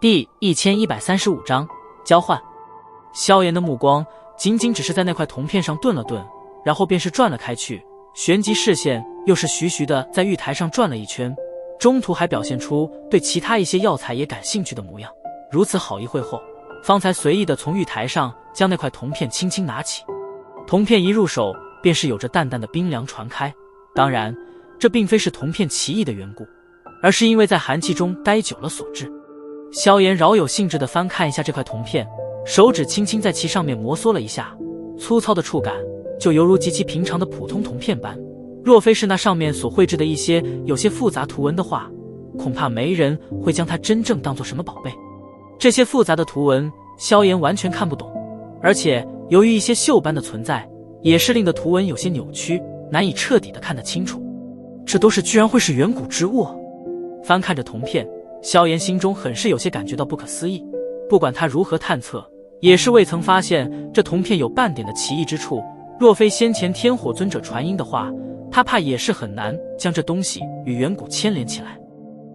第1135章交换。萧炎的目光仅仅只是在那块铜片上顿了顿，然后便是转了开去，旋即视线又是徐徐的在玉台上转了一圈，中途还表现出对其他一些药材也感兴趣的模样。如此好一会后，方才随意的从玉台上将那块铜片轻轻拿起。铜片一入手，便是有着淡淡的冰凉传开。当然，这并非是铜片奇异的缘故，而是因为在寒气中待久了所致。萧炎饶有兴致地翻看一下这块铜片，手指轻轻在其上面摩挲了一下，粗糙的触感就犹如极其平常的普通铜片般。若非是那上面所绘制的一些有些复杂图文的话，恐怕没人会将它真正当作什么宝贝。这些复杂的图文，萧炎完全看不懂，而且由于一些锈斑的存在，也是令得图文有些扭曲，难以彻底的看得清楚。这都是居然会是远古之物。翻看着铜片，萧炎心中很是有些感觉到不可思议。不管他如何探测，也是未曾发现这铜片有半点的奇异之处。若非先前天火尊者传音的话，他怕也是很难将这东西与远古牵连起来。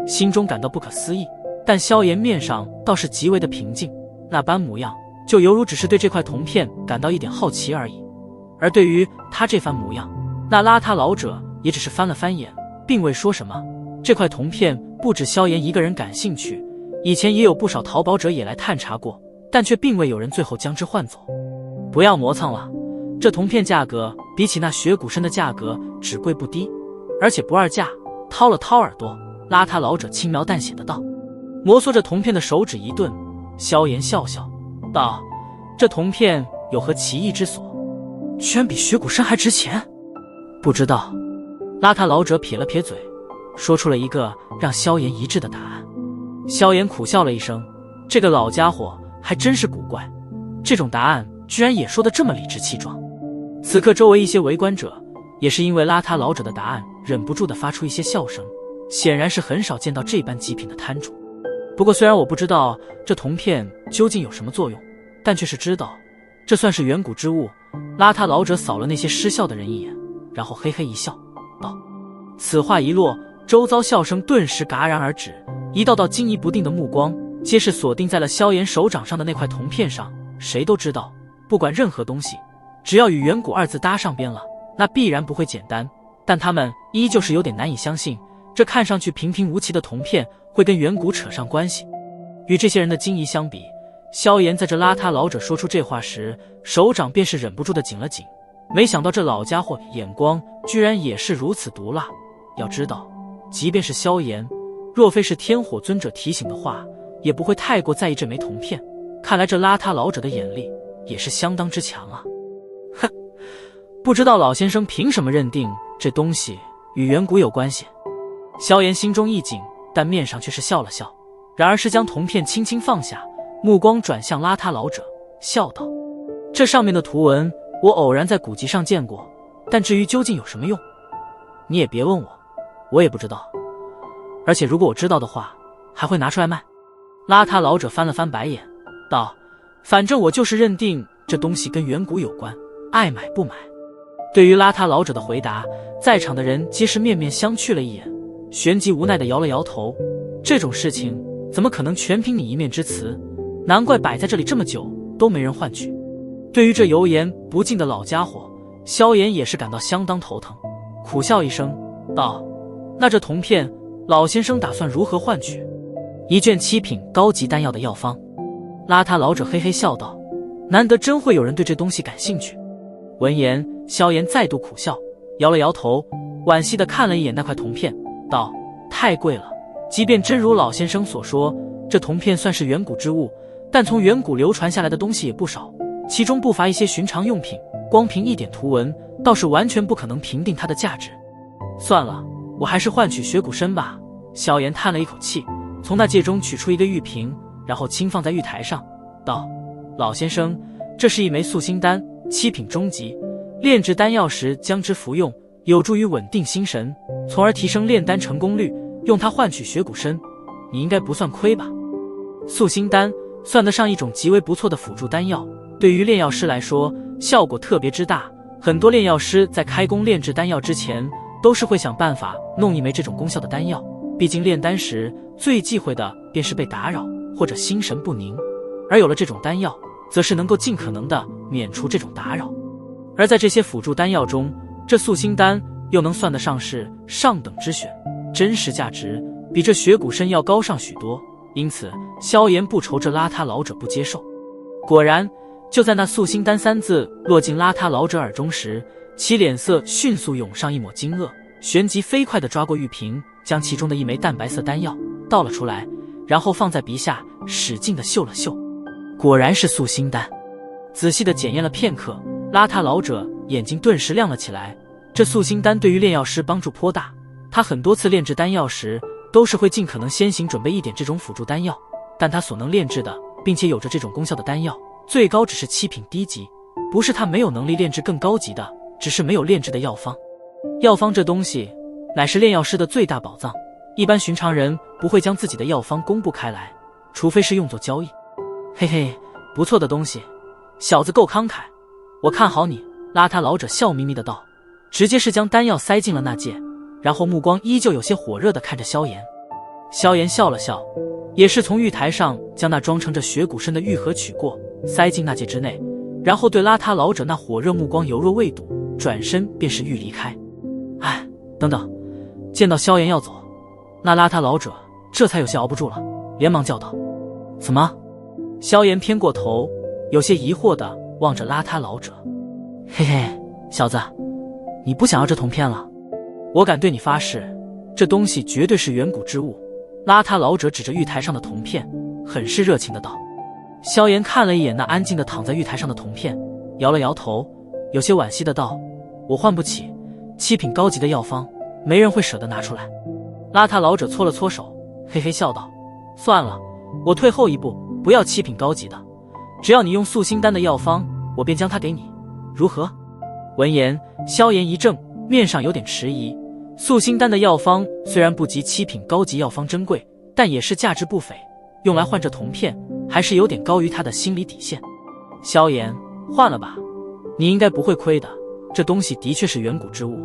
心中感到不可思议，但萧炎面上倒是极为的平静，那般模样就犹如只是对这块铜片感到一点好奇而已。而对于他这番模样，那邋遢老者也只是翻了翻眼，并未说什么。这块铜片不止萧炎一个人感兴趣，以前也有不少淘宝者也来探查过，但却并未有人最后将之换走。不要磨蹭了，这铜片价格比起那雪骨参的价格只贵不低，而且不二价。掏了掏耳朵，邋遢老者轻描淡写的道。摩挲着铜片的手指一顿，萧炎笑笑道：这铜片有何奇异之所？居然比雪骨参还值钱？不知道。邋遢老者撇了撇嘴，说出了一个让萧炎一致的答案。萧炎苦笑了一声，这个老家伙还真是古怪，这种答案居然也说得这么理直气壮。此刻周围一些围观者也是因为邋遢老者的答案忍不住地发出一些笑声，显然是很少见到这般极品的摊主。不过虽然我不知道这铜片究竟有什么作用，但却是知道这算是远古之物。邋遢老者扫了那些失笑的人一眼，然后嘿嘿一笑道。此话一落，周遭笑声顿时戛然而止，一道道惊疑不定的目光皆是锁定在了萧炎手掌上的那块铜片上。谁都知道，不管任何东西，只要与远古二字搭上边了，那必然不会简单。但他们依旧是有点难以相信，这看上去平平无奇的铜片会跟远古扯上关系。与这些人的惊疑相比，萧炎在这邋遢老者说出这话时，手掌便是忍不住的紧了紧。没想到这老家伙眼光居然也是如此毒辣。要知道，即便是萧炎，若非是天火尊者提醒的话，也不会太过在意这枚铜片。看来这邋遢老者的眼力也是相当之强啊。哼，不知道老先生凭什么认定这东西与远古有关系？萧炎心中一紧，但面上却是笑了笑，然而是将铜片轻轻放下，目光转向邋遢老者，笑道：这上面的图文我偶然在古籍上见过，但至于究竟有什么用，你也别问我，我也不知道。而且如果我知道的话，还会拿出来卖？邋遢老者翻了翻白眼道：反正我就是认定这东西跟远古有关，爱买不买。对于邋遢老者的回答，在场的人皆是面面相觑了一眼，旋即无奈地摇了摇头。这种事情怎么可能全凭你一面之词？难怪摆在这里这么久都没人换取。对于这油盐不进的老家伙，萧炎也是感到相当头疼，苦笑一声道：那这铜片老先生打算如何换取？一卷7品高级丹药的药方。邋遢老者嘿嘿笑道：难得真会有人对这东西感兴趣。闻言，萧炎再度苦笑，摇了摇头，惋惜地看了一眼那块铜片，道：太贵了。即便真如老先生所说，这铜片算是远古之物，但从远古流传下来的东西也不少，其中不乏一些寻常用品，光凭一点图文倒是完全不可能评定它的价值。算了，我还是换取雪骨参吧。萧炎叹了一口气，从那戒中取出一个玉瓶，然后轻放在玉台上，道：老先生，这是一枚素心丹，7品中级，炼制丹药时将之服用，有助于稳定心神，从而提升炼丹成功率，用它换取雪骨参，你应该不算亏吧？素心丹算得上一种极为不错的辅助丹药，对于炼药师来说效果特别之大。很多炼药师在开工炼制丹药之前，都是会想办法弄一枚这种功效的丹药，毕竟炼丹时最忌讳的便是被打扰或者心神不宁，而有了这种丹药，则是能够尽可能的免除这种打扰。而在这些辅助丹药中，这素心丹又能算得上是上等之选，真实价值比这雪骨参要高上许多，因此萧炎不愁这邋遢老者不接受。果然，就在那素心丹三字落进邋遢老者耳中时，其脸色迅速涌上一抹惊愕，旋即飞快地抓过玉瓶，将其中的一枚淡白色丹药倒了出来，然后放在鼻下使劲地嗅了嗅，果然是素心丹。仔细地检验了片刻，邋遢老者眼睛顿时亮了起来。这素心丹对于炼药师帮助颇大，他很多次炼制丹药时都是会尽可能先行准备一点这种辅助丹药，但他所能炼制的并且有着这种功效的丹药，最高只是7品低级，不是他没有能力炼制更高级的，只是没有炼制的药方。药方这东西乃是炼药师的最大宝藏，一般寻常人不会将自己的药方公布开来，除非是用作交易。嘿嘿，不错的东西，小子够慷慨，我看好你。邋遢老者笑眯眯的道，直接是将丹药塞进了那戒，然后目光依旧有些火热的看着萧炎。萧炎笑了笑，也是从玉台上将那装盛着雪骨参的玉盒取过，塞进那戒之内，然后对邋遢老者那火热目光犹若未睹，转身便是欲离开。哎，等等！见到萧炎要走，那邋遢老者这才有些熬不住了，连忙叫道：“怎么？”萧炎偏过头，有些疑惑地望着邋遢老者：“嘿嘿，小子，你不想要这铜片了？我敢对你发誓，这东西绝对是远古之物。”邋遢老者指着玉台上的铜片，很是热情的道。萧炎看了一眼那安静的躺在玉台上的铜片，摇了摇头，有些惋惜的道：“我换不起7品高级的药方，没人会舍得拿出来。”邋遢老者搓了搓手，嘿嘿笑道：“算了，我退后一步，不要7品高级的，只要你用素心丹的药方，我便将它给你，如何？”闻言，萧炎一怔，面上有点迟疑。素心丹的药方虽然不及7品高级药方珍贵，但也是价值不菲，用来换这铜片还是有点高于他的心理底线。萧炎，换了吧，你应该不会亏的，这东西的确是远古之物，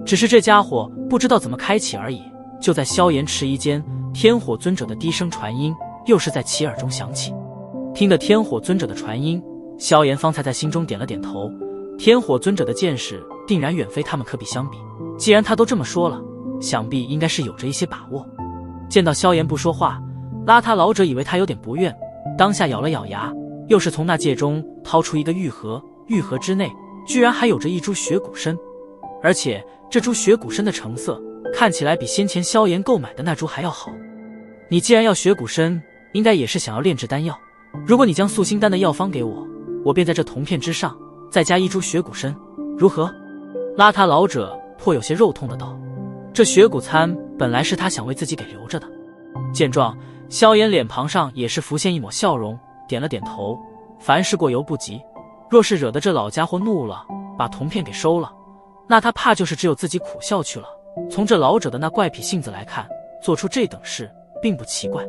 只是这家伙不知道怎么开启而已。就在萧炎迟疑间，天火尊者的低声传音又是在其耳中响起。听得天火尊者的传音，萧炎方才在心中点了点头，天火尊者的见识定然远非他们可比相比，既然他都这么说了，想必应该是有着一些把握。见到萧炎不说话，邋遢老者以为他有点不悦，当下咬了咬牙，又是从那戒中掏出一个玉盒，玉盒之内居然还有着一株雪骨参，而且这株雪骨参的成色看起来比先前萧炎购买的那株还要好。你既然要雪骨参，应该也是想要炼制丹药，如果你将素心丹的药方给我，我便在这铜片之上再加一株雪骨参，如何？邋遢老者颇有些肉痛的道，这雪骨参本来是他想为自己给留着的。见状，萧炎脸庞上也是浮现一抹笑容，点了点头，凡事过犹不及，若是惹得这老家伙怒了，把铜片给收了，那他怕就是只有自己苦笑去了。从这老者的那怪癖性子来看，做出这等事并不奇怪。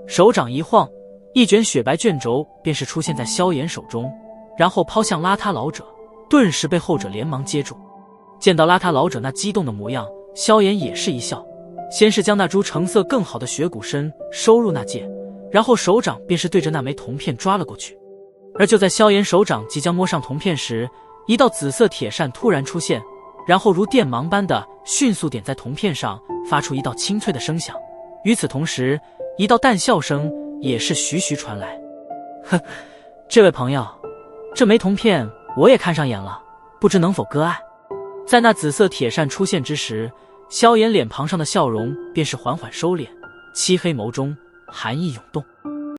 手掌一晃，一卷雪白卷轴便是出现在萧炎手中，然后抛向邋遢老者，顿时被后者连忙接住。见到邋遢老者那激动的模样，萧炎也是一笑，先是将那株成色更好的雪骨参收入那戒，然后手掌便是对着那枚铜片抓了过去。而就在萧炎手掌即将摸上铜片时，一道紫色铁扇突然出现，然后如电芒般的迅速点在铜片上，发出一道清脆的声响。与此同时，一道淡笑声也是徐徐传来。哼，这位朋友，这枚铜片我也看上眼了，不知能否割爱？在那紫色铁扇出现之时，萧炎脸庞上的笑容便是缓缓收敛，漆黑眸中寒意涌动。